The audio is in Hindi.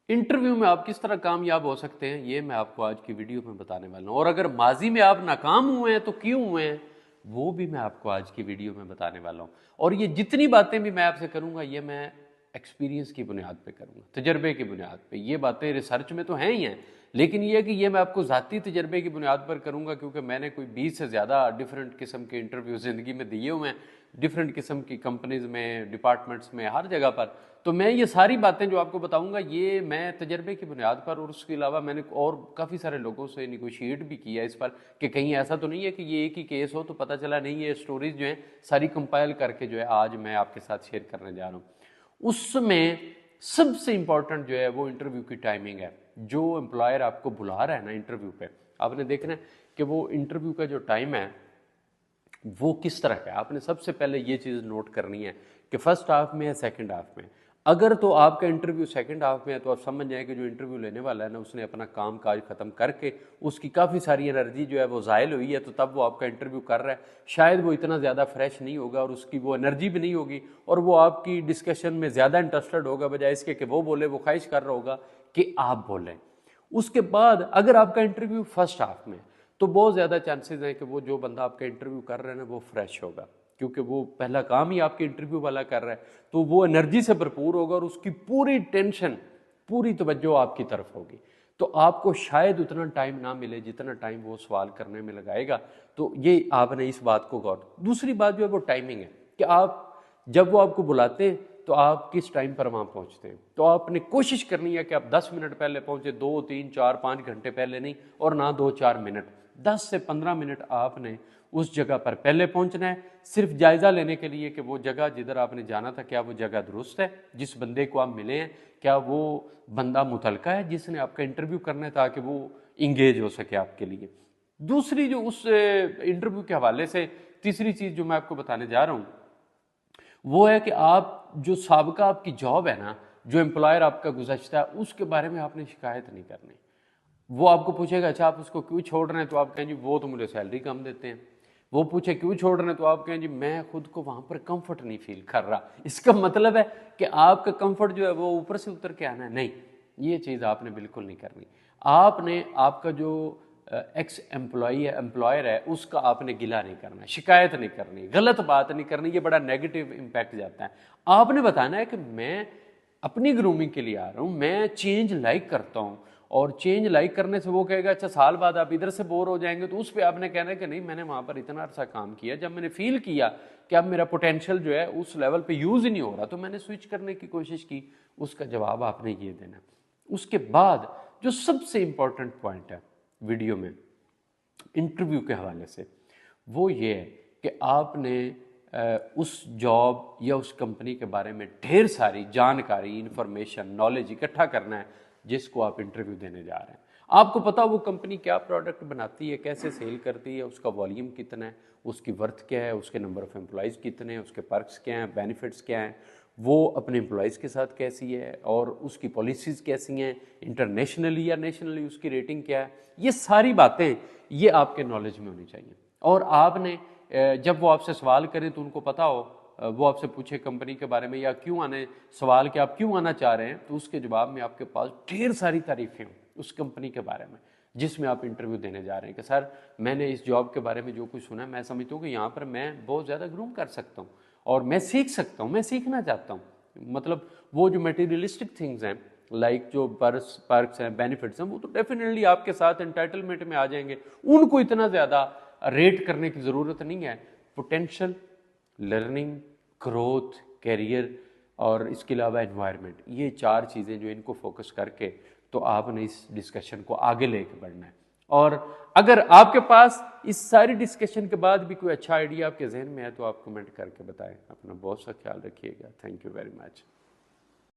इंटरव्यू में आप किस तरह कामयाब हो सकते हैं, ये मैं आपको आज की वीडियो में बताने वाला हूँ। और अगर माजी में आप नाकाम हुए हैं तो क्यों हुए हैं, वो भी मैं आपको आज की वीडियो में बताने वाला हूँ। और ये जितनी बातें भी मैं आपसे करूँगा, ये मैं एक्सपीरियंस की बुनियाद पे करूँगा, तजर्बे की बुनियाद पे। ये बातें रिसर्च में तो हैं ही हैं, लेकिन ये कि ये मैं आपको ज़ाती तजर्बे की बुनियाद पर करूँगा, क्योंकि मैंने कोई 20 से ज़्यादा डिफरेंट किस्म के इंटरव्यू ज़िंदगी में दिए हुए हैं, डिफरेंट किस्म की कंपनीज़ में, डिपार्टमेंट्स में, हर जगह पर। तो मैं ये सारी बातें जो आपको बताऊंगा, ये मैं तजर्बे की बुनियाद पर, और उसके अलावा मैंने और काफ़ी सारे लोगों से निगोशिएट भी किया इस पर कि कहीं ऐसा तो नहीं है कि ये एक ही केस हो तो पता चला नहीं। ये स्टोरीज जो हैं सारी कंपाइल करके जो है आज मैं आपके साथ शेयर करने जा रहा हूँ। उसमें सबसे इंपॉर्टेंट जो है वो इंटरव्यू की टाइमिंग है। जो एम्प्लॉयर आपको बुला रहा है ना इंटरव्यू पे, आपने देखना है कि वो इंटरव्यू का जो टाइम है वो किस तरह का है। आपने सबसे पहले ये चीज़ नोट करनी है कि फर्स्ट हाफ में है, सेकंड हाफ में। अगर तो आपका इंटरव्यू सेकंड हाफ में है तो आप समझ जाए कि जो इंटरव्यू लेने वाला है ना, उसने अपना काम काज ख़त्म करके, उसकी काफ़ी सारी एनर्जी जो है वो ज़ायल हुई है, तो तब वो आपका इंटरव्यू कर रहा है। शायद वो इतना ज़्यादा फ्रेश नहीं होगा और उसकी वो एनर्जी भी नहीं होगी, और वो आपकी डिस्कशन में ज़्यादा इंटरेस्टेड होगा, बजाय इसके कि वो बोले, वो ख्वाहिश कर रहा होगा कि आप बोलें। उसके बाद अगर आपका इंटरव्यू फर्स्ट हाफ में, तो बहुत ज़्यादा चांसेस हैं कि वो जो बंदा आपका इंटरव्यू कर रहा है ना, वो फ्रेश होगा, क्योंकि वो पहला काम ही आपके इंटरव्यू वाला कर रहा है। तो वो एनर्जी से भरपूर होगा और उसकी पूरी टेंशन, पूरी तवज्जो आपकी तरफ होगी। तो आपको शायद उतना टाइम ना मिले जितना टाइम वो सवाल करने में लगाएगा। तो ये आपने इस बात को गौर। दूसरी बात जो है वो टाइमिंग है कि आप जब वो आपको बुलाते हैं तो आप किस टाइम पर वहाँ पहुँचते हैं। तो आपने कोशिश करनी है कि आप 10 मिनट पहले पहुँचे, 2, 3, 4, 5 घंटे पहले नहीं, और ना 2-4 मिनट, 10 से 15 मिनट आपने उस जगह पर पहले पहुंचना है, सिर्फ जायज़ा लेने के लिए कि वो जगह जिधर आपने जाना था, क्या वो जगह दुरुस्त है, जिस बंदे को आप मिले हैं क्या वो बंदा मुतलका है जिसने आपका इंटरव्यू करना है, ताकि वो इंगेज हो सके आपके लिए। दूसरी जो उस इंटरव्यू के हवाले से तीसरी चीज़ जो मैं आपको बताने जा रहा हूँ, वो है कि आप जो साबका आपकी जॉब है ना, जो एम्प्लॉयर आपका गुज़श्ता है, उसके बारे में आपने शिकायत नहीं करनी। वो आपको पूछेगा अच्छा आप उसको क्यों छोड़ रहे हैं, तो आप कहें जी वो तो मुझे सैलरी कम देते हैं। वो पूछे क्यों छोड़ रहे हैं, तो आप कहें जी मैं खुद को वहाँ पर कंफर्ट नहीं फील कर रहा। इसका मतलब है कि आपका कंफर्ट जो है वो ऊपर से उतर के आना है। नहीं, ये चीज़ आपने बिल्कुल नहीं करनी। आपने आपका जो एक्स एम्प्लॉई है, एम्प्लॉयर है, उसका आपने गिला नहीं करना, शिकायत नहीं करनी, गलत बात नहीं करनी। ये बड़ा नेगेटिव इम्पैक्ट जाता है। आपने बताना है कि मैं अपनी ग्रूमिंग के लिए आ रहा हूँ, मैं चेंज लाइक करता हूँ, और चेंज लाइक करने से वो कहेगा अच्छा साल बाद आप इधर से बोर हो जाएंगे, तो उस पर आपने कहना है कि नहीं, मैंने वहाँ पर इतना अर्सा काम किया, जब मैंने फील किया कि अब मेरा पोटेंशियल जो है उस लेवल पे यूज़ ही नहीं हो रहा, तो मैंने स्विच करने की कोशिश की। उसका जवाब आपने ये देना। उसके बाद जो सबसे इंपॉर्टेंट पॉइंट है वीडियो में इंटरव्यू के हवाले से, वो ये है कि आपने उस जॉब या उस कंपनी के बारे में ढेर सारी जानकारी, इंफॉर्मेशन, नॉलेज इकट्ठा करना है जिसको आप इंटरव्यू देने जा रहे हैं। आपको पता वो कंपनी क्या प्रोडक्ट बनाती है, कैसे सेल करती है, उसका वॉल्यूम कितना है, उसकी वर्थ क्या है, उसके नंबर ऑफ एम्प्लॉयज़ कितने हैं, उसके पर्क्स क्या हैं, बेनिफिट्स क्या हैं, वो अपने एम्प्लॉयज़ के साथ कैसी है, और उसकी पॉलिसीज़ कैसी हैं, इंटरनेशनली या नेशनली उसकी रेटिंग क्या है। ये सारी बातें ये आपके नॉलेज में होनी चाहिए। और आपने जब वो आपसे सवाल करें तो उनको पता हो, वो आपसे पूछे कंपनी के बारे में या क्यों आने, सवाल कि आप क्यों आना चाह रहे हैं, तो उसके जवाब में आपके पास ढेर सारी तारीफ़ें हों उस कंपनी के बारे में जिसमें आप इंटरव्यू देने जा रहे हैं कि सर मैंने इस जॉब के बारे में जो कुछ सुना है, मैं समझता हूँ कि यहाँ पर मैं बहुत ज़्यादा ग्रूम कर सकता हूँ और मैं सीख सकता हूँ, मैं सीखना चाहता हूँ। मतलब वो जो मटेरियलिस्टिक थिंग्स हैं, लाइक जो पर्क्स हैं, बेनिफिट्स हैं, वो तो डेफिनेटली आपके साथ एंटाइटलमेंट में आ जाएंगे। उनको इतना ज़्यादा रेट करने की ज़रूरत नहीं है। पोटेंशियल, लर्निंग, ग्रोथ, कैरियर और इसके अलावा एनवायरनमेंट, ये चार चीज़ें जो इनको फोकस करके तो आपने इस डिस्कशन को आगे लेके बढ़ना है। और अगर आपके पास इस सारी डिस्कशन के बाद भी कोई अच्छा आइडिया आपके जहन में है तो आप कमेंट करके बताएं। अपना बहुत सा ख्याल रखिएगा। Thank you very much.